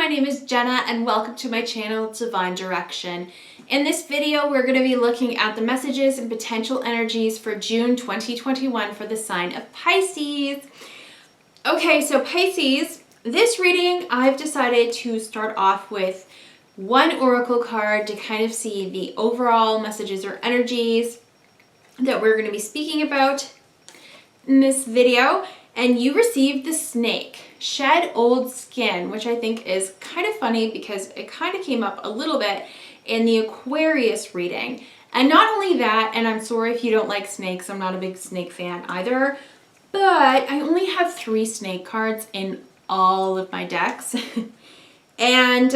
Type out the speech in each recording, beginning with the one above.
my name is Jenna and welcome to my channel, Divine Direction. In this video, we're going to be looking at the messages and potential energies for June 2021 for the sign of Pisces. Okay, so Pisces, this reading, I've decided to start off with one oracle card to kind of see the overall messages or energies that we're going to be speaking about in this video. And you received the snake, shed old skin, which I think is kind of funny because it kind of came up a little bit in the Aquarius reading. And not only that, and I'm sorry if you don't like snakes, I'm not a big snake fan either, but I only have 3 snake cards in all of my decks. And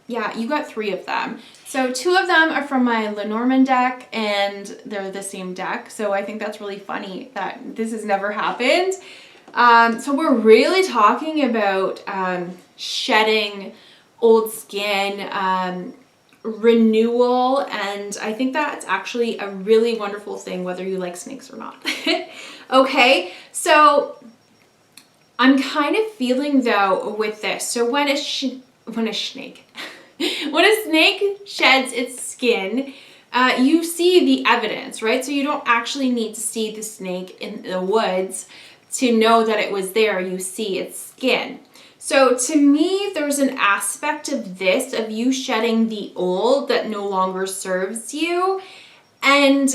yeah, you got 3 of them. So 2 of them are from my Lenormand deck and they're the same deck. So I think that's really funny that this has never happened. So we're really talking about shedding old skin, renewal, and I think that's actually a really wonderful thing whether you like snakes or not. Okay, so I'm kind of feeling though with this. So when a snake sheds its skin, you see the evidence, right? So you don't actually need to see the snake in the woods to know that it was there. You see its skin. So to me, there's an aspect of this, of you shedding the old that no longer serves you, and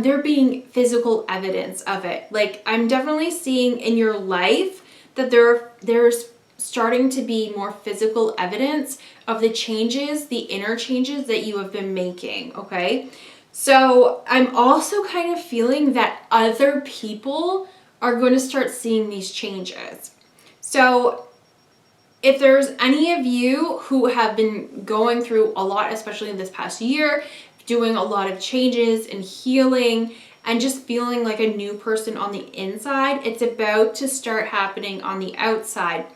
there being physical evidence of it. Like, I'm definitely seeing in your life that there's starting to be more physical evidence of the changes, the inner changes that you have been making, okay? So I'm also kind of feeling that other people are going to start seeing these changes. So if there's any of you who have been going through a lot, especially in this past year, doing a lot of changes and healing and just feeling like a new person on the inside, it's about to start happening on the outside.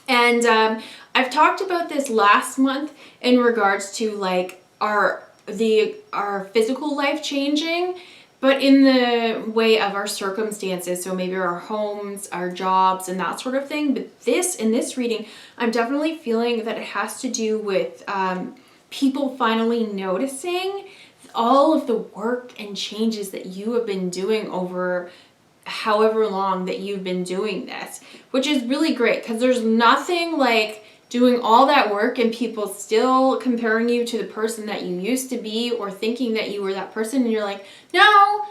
And I've talked about this last month in regards to like our physical life changing, but in the way of our circumstances. So maybe our homes, our jobs, and that sort of thing. But in this reading, I'm definitely feeling that it has to do with people finally noticing all of the work and changes that you have been doing over however long that you've been doing this, which is really great because there's nothing like doing all that work and people still comparing you to the person that you used to be or thinking that you were that person, and you're like, no,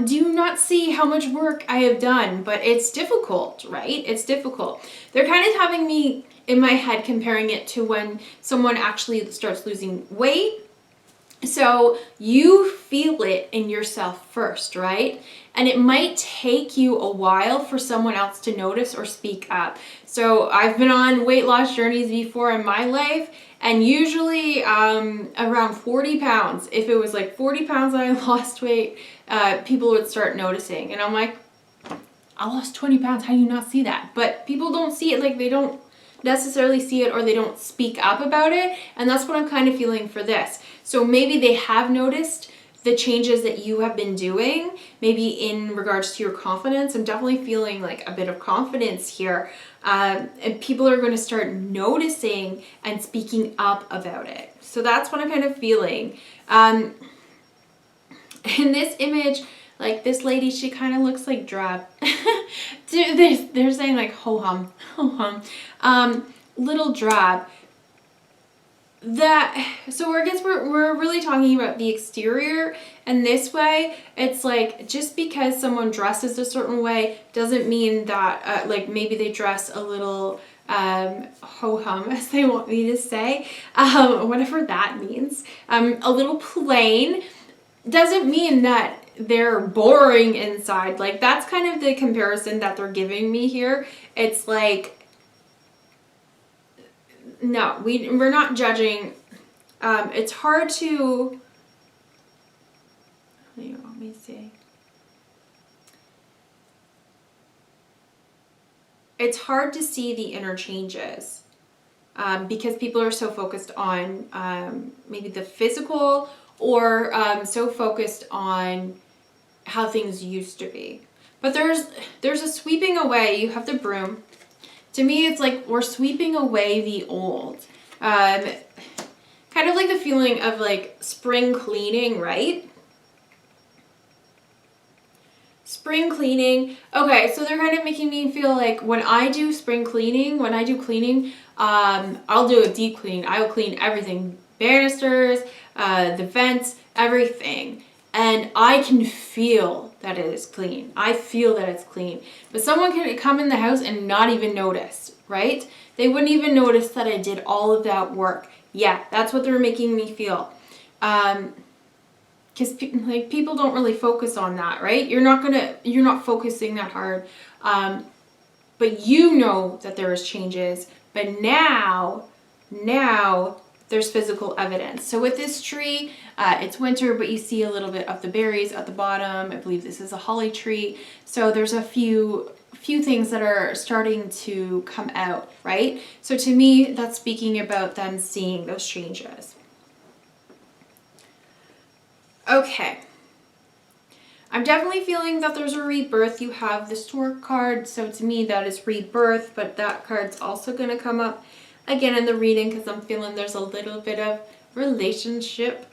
do you not see how much work I have done? But it's difficult, right? It's difficult. They're kind of having me in my head comparing it to when someone actually starts losing weight. So you feel it in yourself first, right? And it might take you a while for someone else to notice or speak up. So I've been on weight loss journeys before in my life, and usually around 40 pounds, if it was like 40 pounds that I lost weight, people would start noticing. And I'm like, I lost 20 pounds, how do you not see that? But people don't see it, like they don't necessarily see it or they don't speak up about it. And that's what I'm kind of feeling for this. So maybe they have noticed the changes that you have been doing, maybe in regards to your confidence. I'm definitely feeling like a bit of confidence here. And people are going to start noticing and speaking up about it. So that's what I'm kind of feeling. In this image, like this lady, she kind of looks like drab. They're saying like ho hum, little drab. So I guess we're really talking about the exterior, and this way it's like just because someone dresses a certain way doesn't mean that like maybe they dress a little ho hum, as they want me to say, whatever that means, a little plain, doesn't mean that they're boring inside. Like that's kind of the comparison that they're giving me here. It's like, no, we're not judging. It's hard to, let me see. It's hard to see the inner changes because people are so focused on maybe the physical or so focused on how things used to be. But there's a sweeping away. You have the broom. To me, it's like we're sweeping away the old. Kind of like the feeling of like spring cleaning, right? Spring cleaning. Okay, so they're kind of making me feel like when I do spring cleaning, when I do cleaning, I'll do a deep clean. I will clean everything. Banisters, the vents, everything. And I can feel that it is clean. I feel that it's clean. But someone can come in the house and not even notice, right? They wouldn't even notice that I did all of that work. Yeah, that's what they're making me feel. Because like people don't really focus on that, right? You're not focusing that hard. But you know that there is changes. But now there's physical evidence. So with this tree, it's winter, but you see a little bit of the berries at the bottom. I believe this is a holly tree. So there's a few things that are starting to come out, right? So to me, that's speaking about them seeing those changes. Okay. I'm definitely feeling that there's a rebirth. You have the Stork card, so to me that is rebirth, but that card's also going to come up again in the reading because I'm feeling there's a little bit of relationship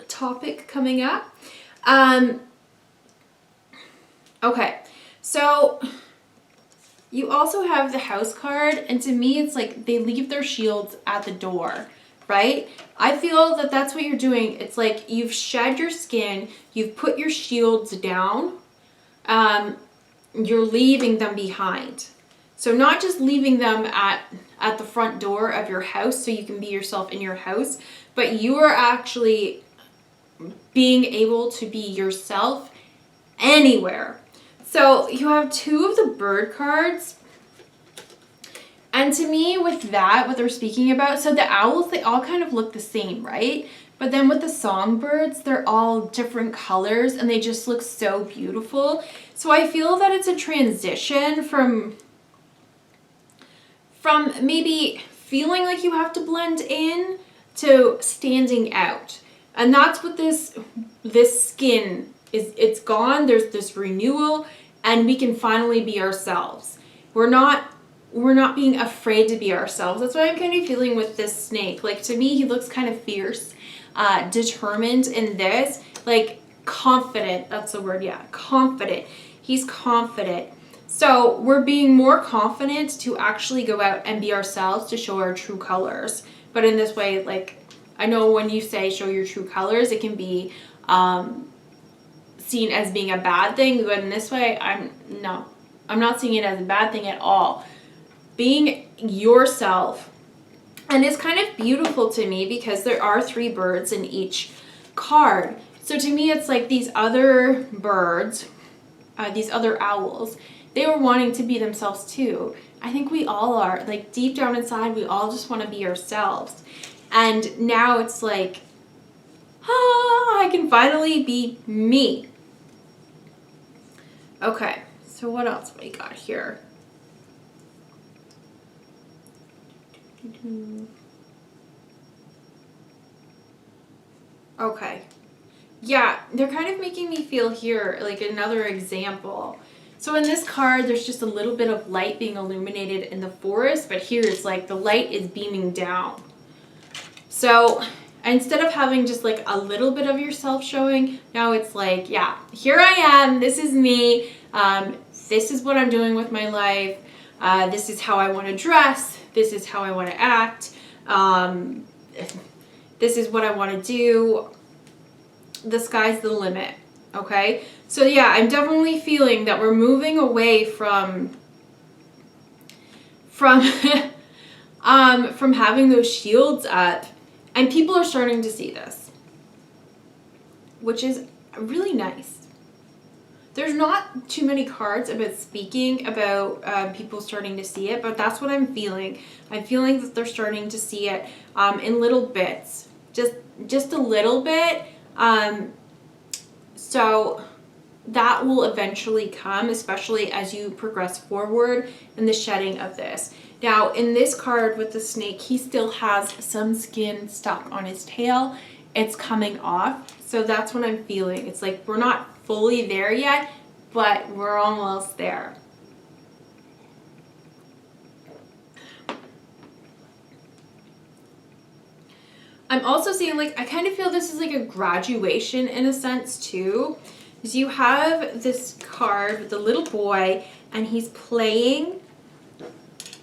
topic coming up. Okay, so you also have the House card, and to me it's like they leave their shields at the door, right? I feel that that's what you're doing. It's like you've shed your skin, you've put your shields down, you're leaving them behind. So not just leaving them at the front door of your house so you can be yourself in your house, but you are actually being able to be yourself anywhere. So you have two of the bird cards. And to me, with that, what they're speaking about, so the owls, they all kind of look the same, right? But then with the songbirds, they're all different colors and they just look so beautiful. So I feel that it's a transition from maybe feeling like you have to blend in to standing out. And that's what this skin is. It's gone. There's this renewal and we can finally be ourselves. We're not being afraid to be ourselves. That's what I'm kind of feeling with this snake. Like to me, he looks kind of fierce, determined in this, like confident. That's the word. Yeah. Confident. He's confident. So we're being more confident to actually go out and be ourselves, to show our true colors. But in this way, like, I know when you say show your true colors, it can be seen as being a bad thing. But in this way, I'm not seeing it as a bad thing at all. Being yourself. And it's kind of beautiful to me because there are 3 birds in each card. So to me, it's like these other birds, these other owls, they were wanting to be themselves too. I think we all are. Like deep down inside, we all just want to be ourselves. And now it's like, I can finally be me. Okay, so what else we got here? Okay. Yeah, they're kind of making me feel here like another example. So in this card, there's just a little bit of light being illuminated in the forest, but here it's like the light is beaming down. So instead of having just like a little bit of yourself showing, now it's like, yeah, here I am. This is me. This is what I'm doing with my life. This is how I want to dress. This is how I want to act. This is what I want to do. The sky's the limit. Okay. So yeah, I'm definitely feeling that we're moving away from having those shields up, and people are starting to see this, which is really nice. There's not too many cards about speaking about people starting to see it, but that's what I'm feeling. I'm feeling that they're starting to see it in little bits, just a little bit. So that will eventually come, especially as you progress forward in the shedding of this. Now, in this card with the snake, he still has some skin stuck on his tail. It's coming off. So that's what I'm feeling. It's like we're not fully there yet, but we're almost there. I'm also seeing, like, I kind of feel this is like a graduation in a sense too. Because you have this card with the little boy and he's playing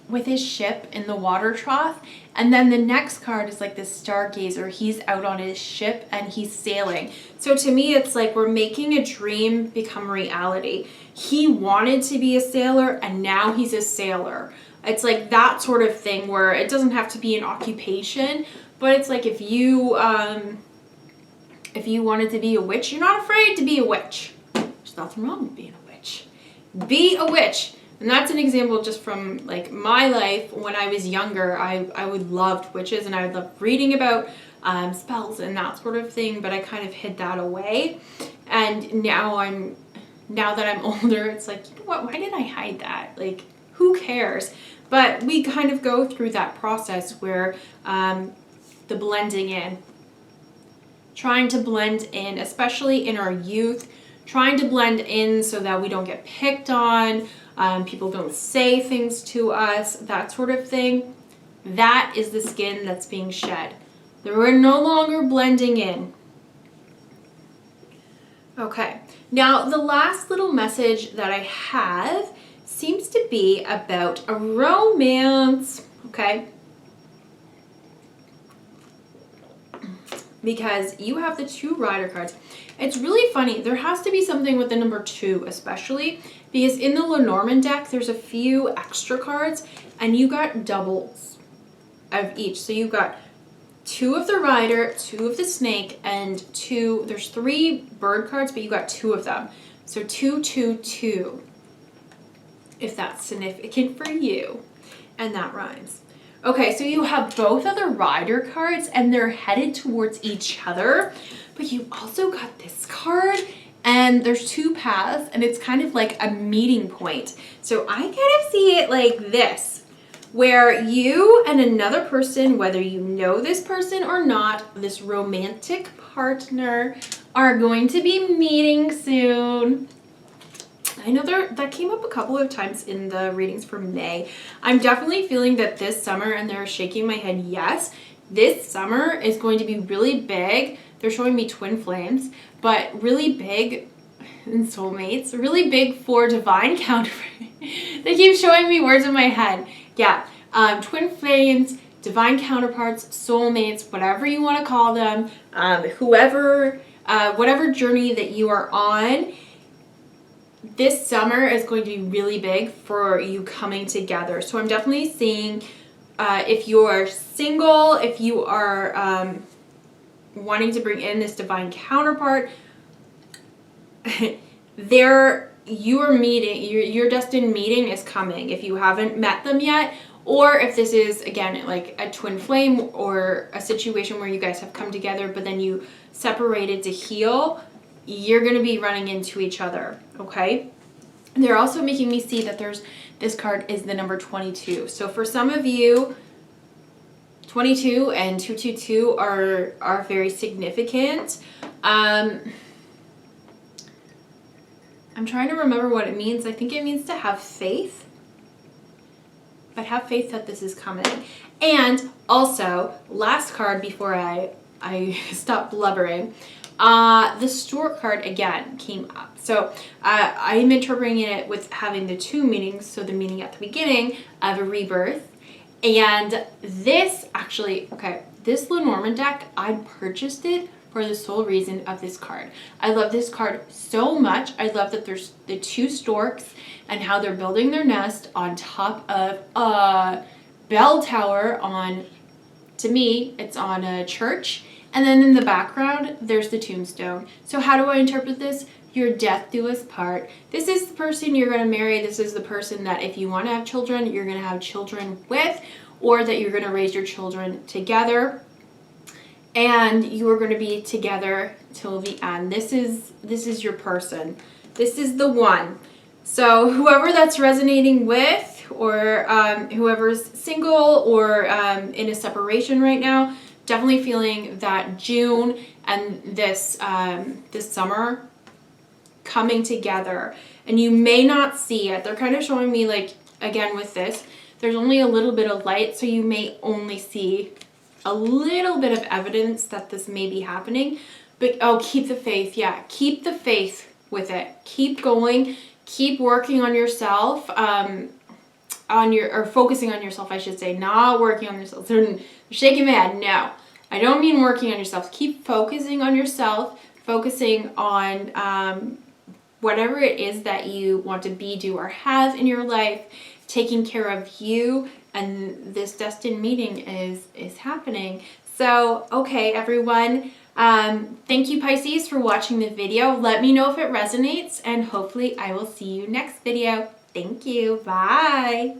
with his ship in the water trough. And then the next card is like this stargazer. He's out on his ship and he's sailing. So to me, it's like we're making a dream become reality. He wanted to be a sailor and now he's a sailor. It's like that sort of thing where it doesn't have to be an occupation, but it's like if you wanted to be a witch, you're not afraid to be a witch. There's nothing wrong with being a witch. Be a witch. And that's an example just from like my life. When I was younger, I would loved witches and I would love reading about spells and that sort of thing, but I kind of hid that away. And now that I'm older, it's like, you know what, why did I hide that? Like, who cares? But we kind of go through that process where the blending in, trying to blend in, especially in our youth, trying to blend in so that we don't get picked on, people don't say things to us, that sort of thing. That is the skin that's being shed. We're no longer blending in. Okay, now the last little message that I have seems to be about a romance, okay? Because you have the 2 rider cards. It's really funny. There has to be something with the number 2, especially because in the Lenormand deck, there's a few extra cards and you got doubles of each. So you got 2 of the rider, 2 of the snake, and 2, there's 3 bird cards, but you got 2 of them. So 2, 2, 2, if that's significant for you. And that rhymes. Okay, so you have both of the rider cards and they're headed towards each other, but you also got this card and there's 2 paths and it's kind of like a meeting point. So I kind of see it like this, where you and another person, whether you know this person or not, this romantic partner, are going to be meeting soon. I know that came up a couple of times in the readings for May. I'm definitely feeling that this summer, and they're shaking my head, yes, this summer is going to be really big. They're showing me twin flames, but really big in soulmates, really big for divine counterpart. They keep showing me words in my head. Yeah, twin flames, divine counterparts, soulmates, whatever you want to call them, whatever journey that you are on. This summer is going to be really big for you coming together. So I'm definitely seeing if you're single, if you are wanting to bring in this divine counterpart, your destined meeting is coming if you haven't met them yet, or if this is, again, like a twin flame or a situation where you guys have come together but then you separated to heal. You're going to be running into each other, okay? They're also making me see that this card is the number 22. So for some of you, 22 and 222 are very significant. I'm trying to remember what it means. I think it means to have faith. But have faith that this is coming. And also, last card before I stop blubbering, the stork card again came up. So I'm interpreting it with having the 2 meanings. So the meaning at the beginning of a rebirth. And this actually, okay, this Lenormand deck, I purchased it for the sole reason of this card. I love this card so much. I love that there's the 2 storks and how they're building their nest on top of a bell tower on, to me, it's on a church. And then in the background, there's the tombstone. So how do I interpret this? Your death do us part. This is the person you're going to marry. This is the person that if you want to have children, you're going to have children with, or that you're going to raise your children together. And you are going to be together till the end. This is your person. This is the one. So whoever that's resonating with, or whoever's single or in a separation right now, definitely feeling that June and this summer coming together. And you may not see it. They're kind of showing me, like, again with this, there's only a little bit of light, so you may only see a little bit of evidence that this may be happening, but keep the faith. Yeah, keep the faith with it. Keep going. Keep working on yourself. Focusing on yourself, I should say, not working on yourself. They're shaking my head. No, I don't mean working on yourself. Keep focusing on yourself, focusing on whatever it is that you want to be, do, or have in your life, taking care of you, and this destined meeting is happening. So, okay, everyone. Thank you, Pisces, for watching the video. Let me know if it resonates, and hopefully I will see you next video. Thank you. Bye.